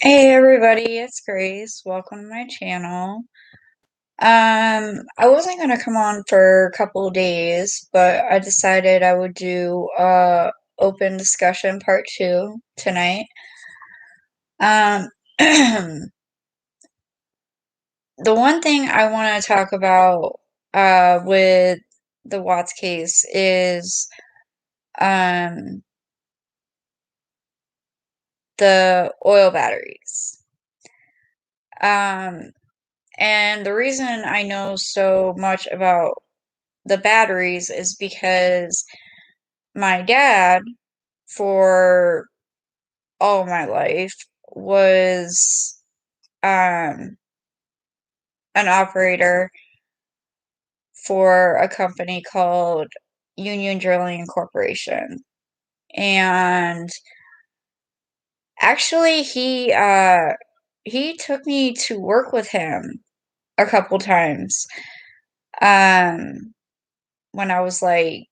Hey everybody, it's Grace. Welcome to my channel. I wasn't gonna come on for a couple of days, but I decided I would do open discussion part 2 tonight. Um, the one thing I want to talk about with the Watts case is um the oil batteries. Um, and the reason I know so much about the batteries is because my dad, for all my life, was um, an operator for a company called Union Drilling Corporation. And actually he took me to work with him a couple times um when I was like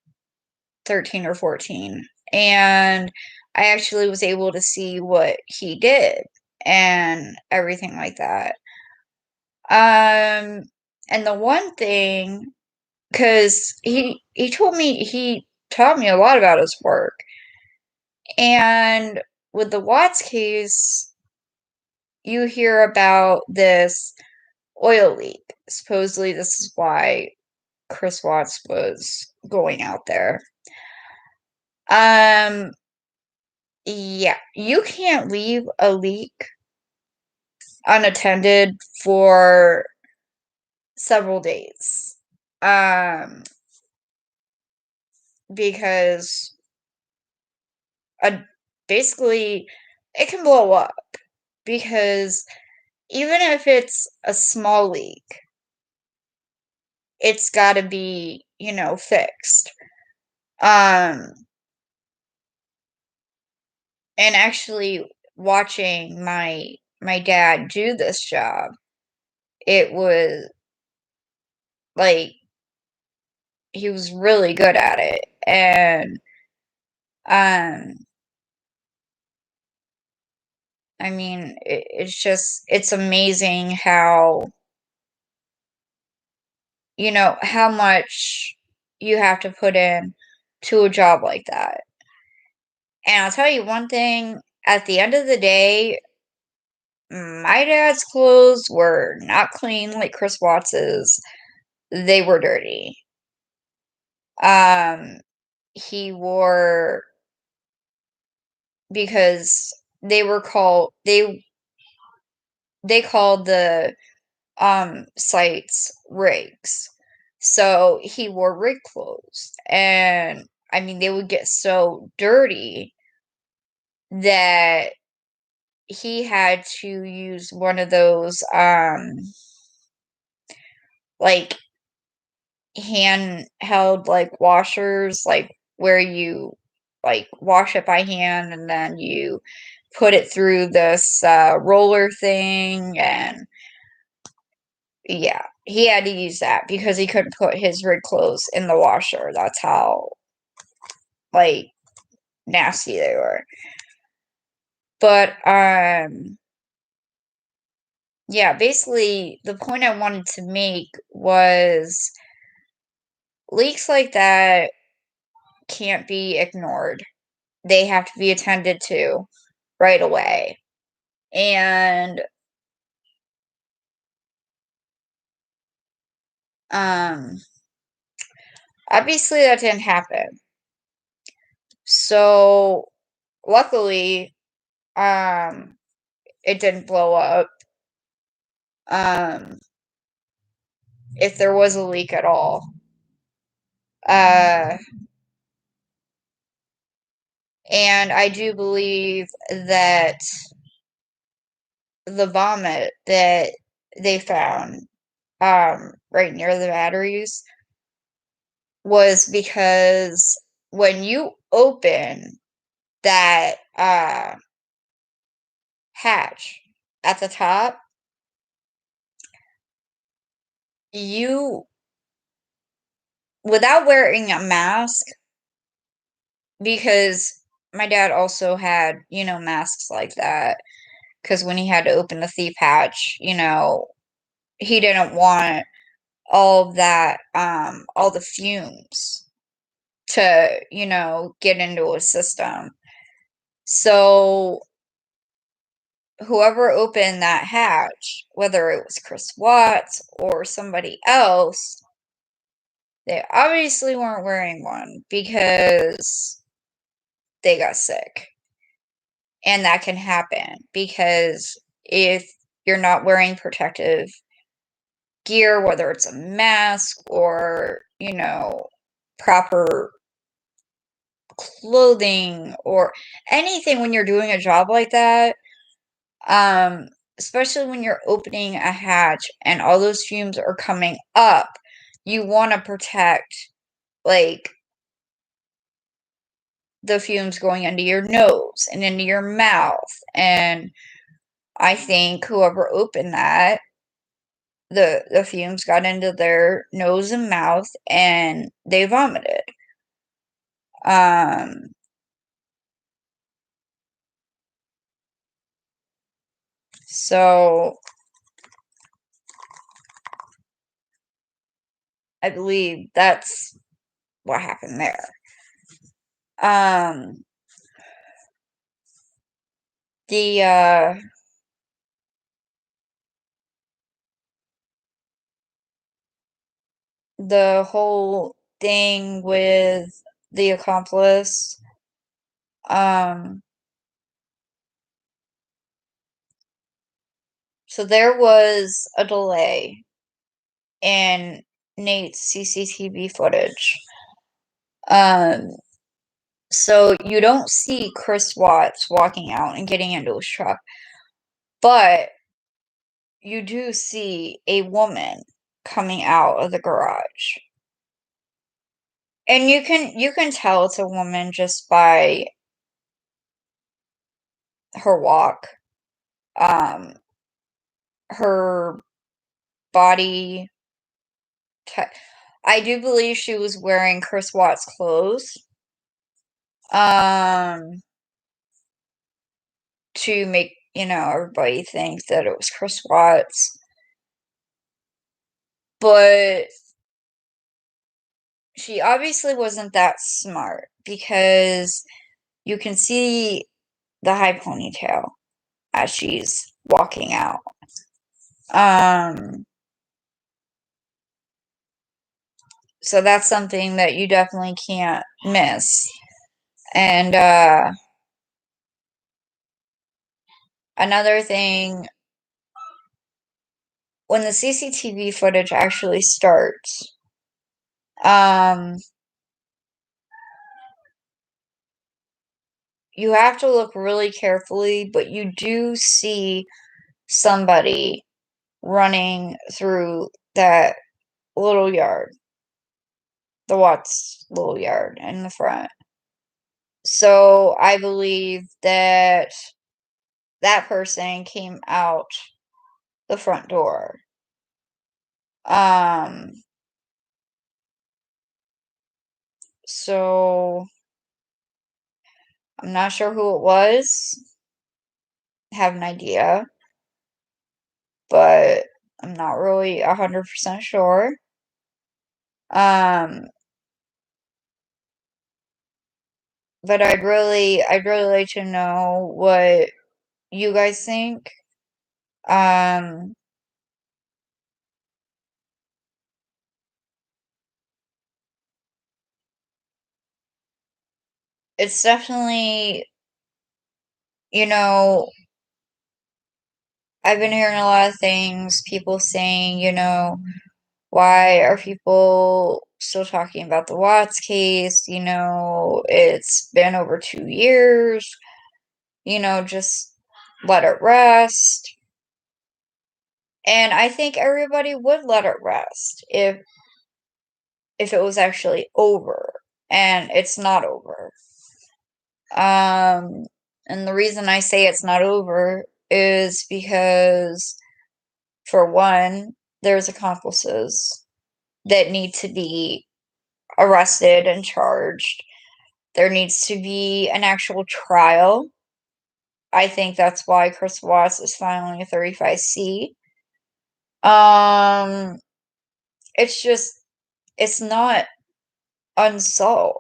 13 or 14. And I actually was able to see what he did and everything like that. Um, and the one thing, because he taught me a lot about his work. And with the Watts case, you hear about this oil leak. Supposedly, this is why Chris Watts was going out there. Um, Yeah, you can't leave a leak unattended for several days. Um, because uh, basically it can blow up because even if it's a small leak, it's got to be, fixed. Um, and actually watching my dad do this job, it was like he was really good at it. And um I mean, it's amazing how much you have to put in to a job like that. And I'll tell you one thing, at the end of the day, my dad's clothes were not clean like Chris Watts's. They were dirty. Um, he wore because they called the sites rigs. So he wore rig clothes. And I mean, they would get so dirty that he had to use one of those like handheld like washers, like where you like wash it by hand and then you put it through this roller thing. And yeah, he had to use that because he couldn't put his rig clothes in the washer. That's how, like, nasty they were. But, yeah, basically, the point I wanted to make was leaks like that can't be ignored. They have to be attended to right away. And, um, obviously that didn't happen. So, luckily, um, it didn't blow up. Um, if there was a leak at all. Uh, and I do believe that the vomit that they found right near the batteries was because when you open that hatch at the top, you without wearing a mask, because my dad also had, masks like that. because when he had to open the thief hatch, he didn't want all of that, all the fumes to, get into his system. So whoever opened that hatch, whether it was Chris Watts or somebody else, they obviously weren't wearing one because they got sick. And that can happen because if you're not wearing protective gear, whether it's a mask or, proper clothing or anything when you're doing a job like that, um, especially when you're opening a hatch and all those fumes are coming up, you want to protect, like, the fumes going into your nose and into your mouth. And I think whoever opened that, the fumes got into their nose and mouth and they vomited. Um, so I believe that's what happened there. Um, the the whole thing with the accomplice, um, so there was a delay in Nate's CCTV footage. Um, so you don't see Chris Watts walking out and getting into his truck, but you do see a woman coming out of the garage. And you can tell it's a woman just by her walk, um, her body I do believe she was wearing Chris Watts clothes, um, to make, everybody think that it was Chris Watts. But she obviously wasn't that smart because you can see the high ponytail as she's walking out. Um, so that's something that you definitely can't miss. And another thing, when the CCTV footage actually starts, um, you have to look really carefully, but you do see somebody running through that little yard, the Watts little yard in the front. So I believe that that person came out the front door. Um, so I'm not sure who it was. Have an idea, but I'm not really 100% sure. Um, but I'd really like to know what you guys think. Um, it's definitely, you know, I've been hearing a lot of things, people saying, why are people still talking about the Watts case? It's been over 2 years, just let it rest. And I think everybody would let it rest if it was actually over, and it's not over. Um, and the reason I say it's not over is because, for one, there's accomplices that need to be arrested and charged. There needs to be an actual trial. I think that's why Chris Watts is filing a 35C. Um, it's just it's not unsolved.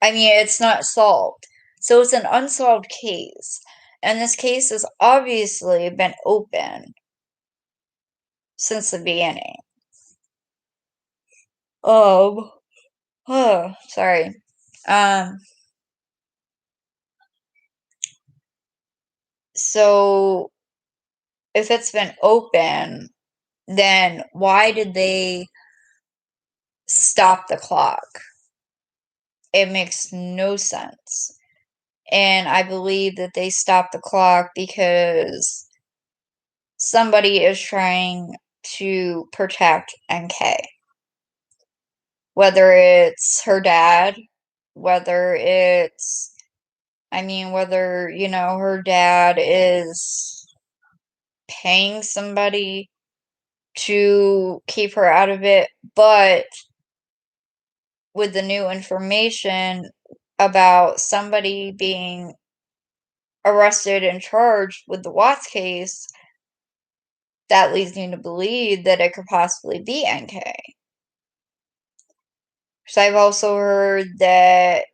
I mean, it's not solved. So it's an unsolved case. And this case has obviously been open since the beginning. Oh, sorry. Um, so if it's been open, then why did they stop the clock? It makes no sense. And I believe that they stopped the clock because somebody is trying to protect NK. Whether it's her dad, whether it's, I mean, whether, her dad is paying somebody to keep her out of it, but with the new information about somebody being arrested and charged with the Watts case, that leads me to believe that it could possibly be NK. So I've also heard that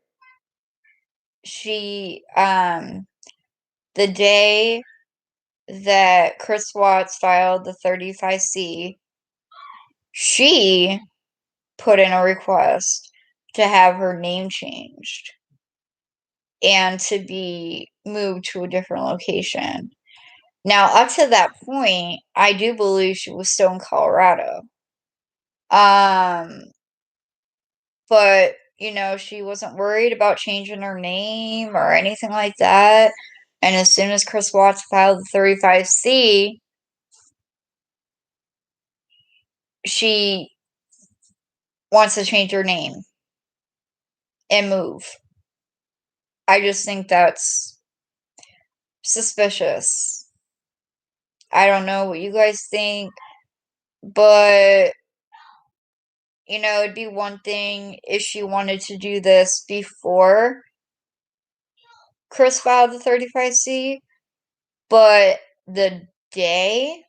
she, the day that Chris Watts filed the 35C, she put in a request to have her name changed and to be moved to a different location. Now, up to that point, I do believe she was still in Colorado. Um, but, she wasn't worried about changing her name or anything like that. And as soon as Chris Watts filed the 35C, she wants to change her name and move. I just think that's suspicious. I don't know what you guys think, but it'd be one thing if she wanted to do this before Chris filed the 35C, but the day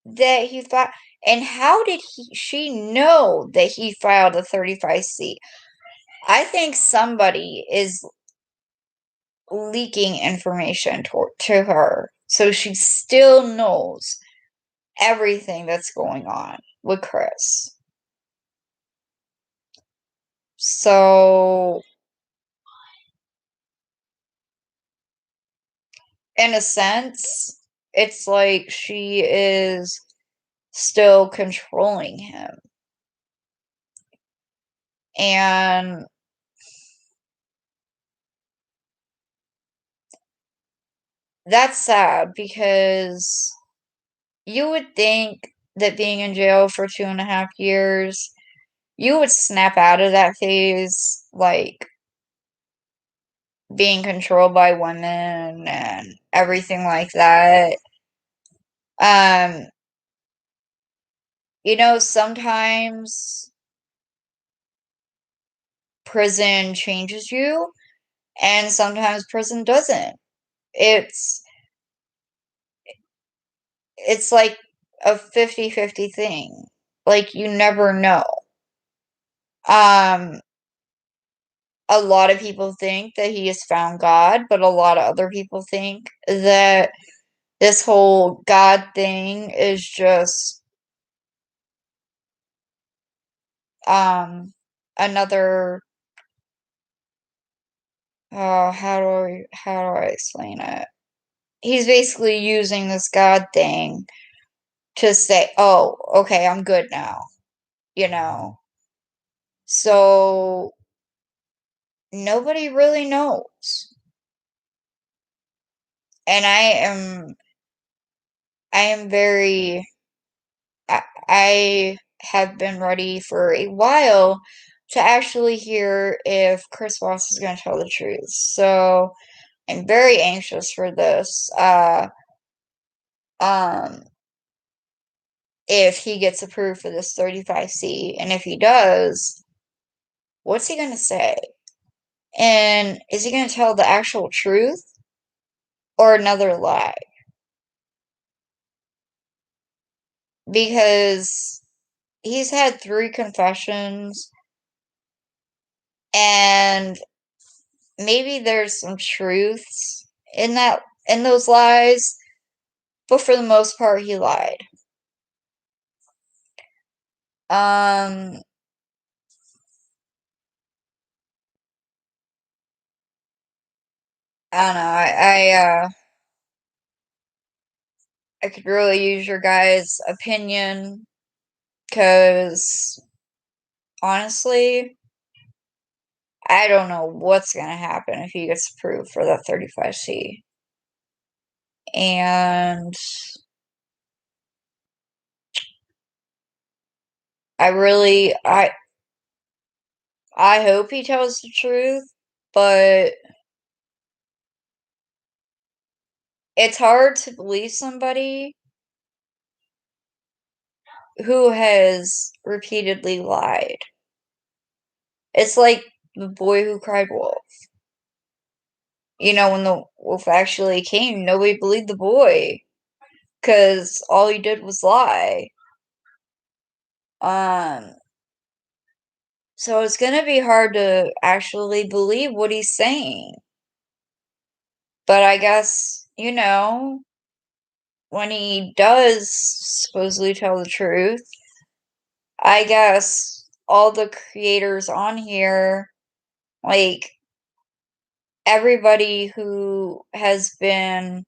that he filed, and how did she know that he filed a 35C? I think somebody is leaking information to her, so she still knows everything that's going on with Chris. So, in a sense, it's like she is still controlling him. And that's sad because you would think that being in jail for 2.5 years, you would snap out of that phase, like being controlled by women and everything like that. Um, sometimes prison changes you and sometimes prison doesn't. It's it's like a 50-50 thing. Like you never know. Um a lot of people think that he has found God, but a lot of other people think that this whole God thing is just another how do I explain it? He's basically using this God thing to say, "Oh, okay, I'm good now." You know. So nobody really knows. And I am very I have been ready for a while to actually hear if Chris Voss is going to tell the truth. So I'm very anxious for this. Um, if he gets approved for this 35C, and if he does, what's he going to say? And is he going to tell the actual truth? or another lie. Because he's had 3 confessions, and maybe there's some truths in those lies, but for the most part, he lied. Um, I don't know, I could really use your guys' opinion, because honestly, I don't know what's gonna happen if he gets approved for that 35C. And I really I hope he tells the truth, but it's hard to believe somebody who has repeatedly lied. It's like the boy who cried wolf. You know, when the wolf actually came, nobody believed the boy because all he did was lie. Um, so it's gonna be hard to actually believe what he's saying. But I guess, when he does supposedly tell the truth, I guess all the creators on here, like everybody who has been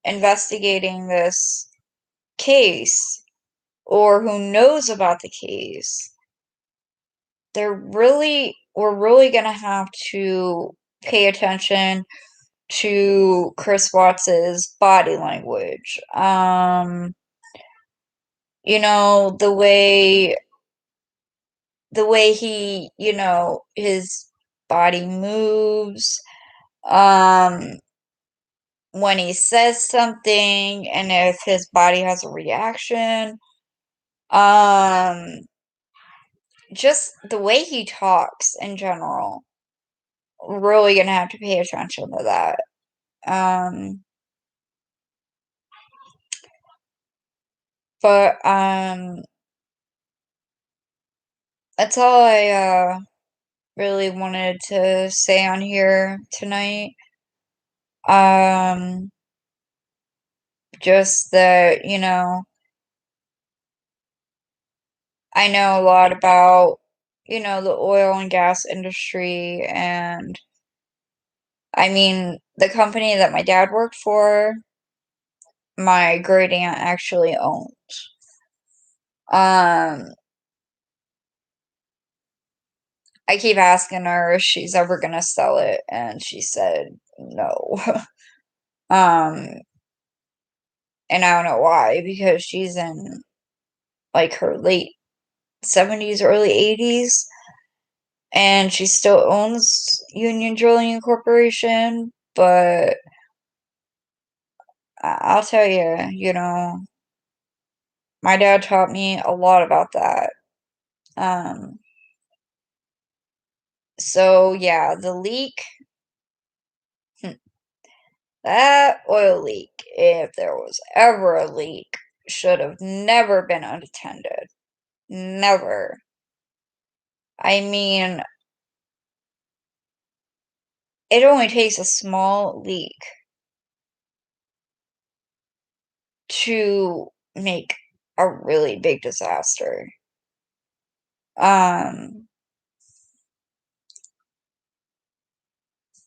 investigating this case or who knows about the case, we're really gonna have to pay attention to Chris Watts's body language. The way he, his body moves, um, when he says something, and if his body has a reaction, um, just the way he talks in general. We're really gonna have to pay attention to that. Um, but that's all I really wanted to say on here tonight. Um, just that, I know a lot about, the oil and gas industry, and I mean, the company that my dad worked for, my great aunt actually owned. Um, I keep asking her if she's ever gonna sell it, and she said no. Um, and I don't know why, because she's in like her late 70s, early 80s, and she still owns Union Drilling Corporation, but I'll tell you, my dad taught me a lot about that. Um, so yeah, the leak, that oil leak, if there was ever a leak, should have never been unattended. Never. I mean, it only takes a small leak to make a really big disaster. Um,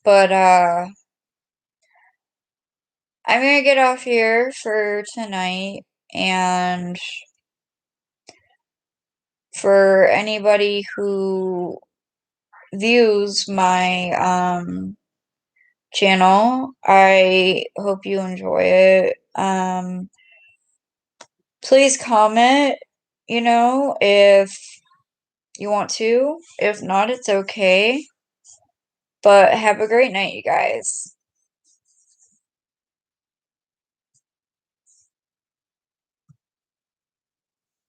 but I'm gonna get off here for tonight, and for anybody who views my channel, I hope you enjoy it. Please comment, if you want to. If not, it's okay. But have a great night, you guys.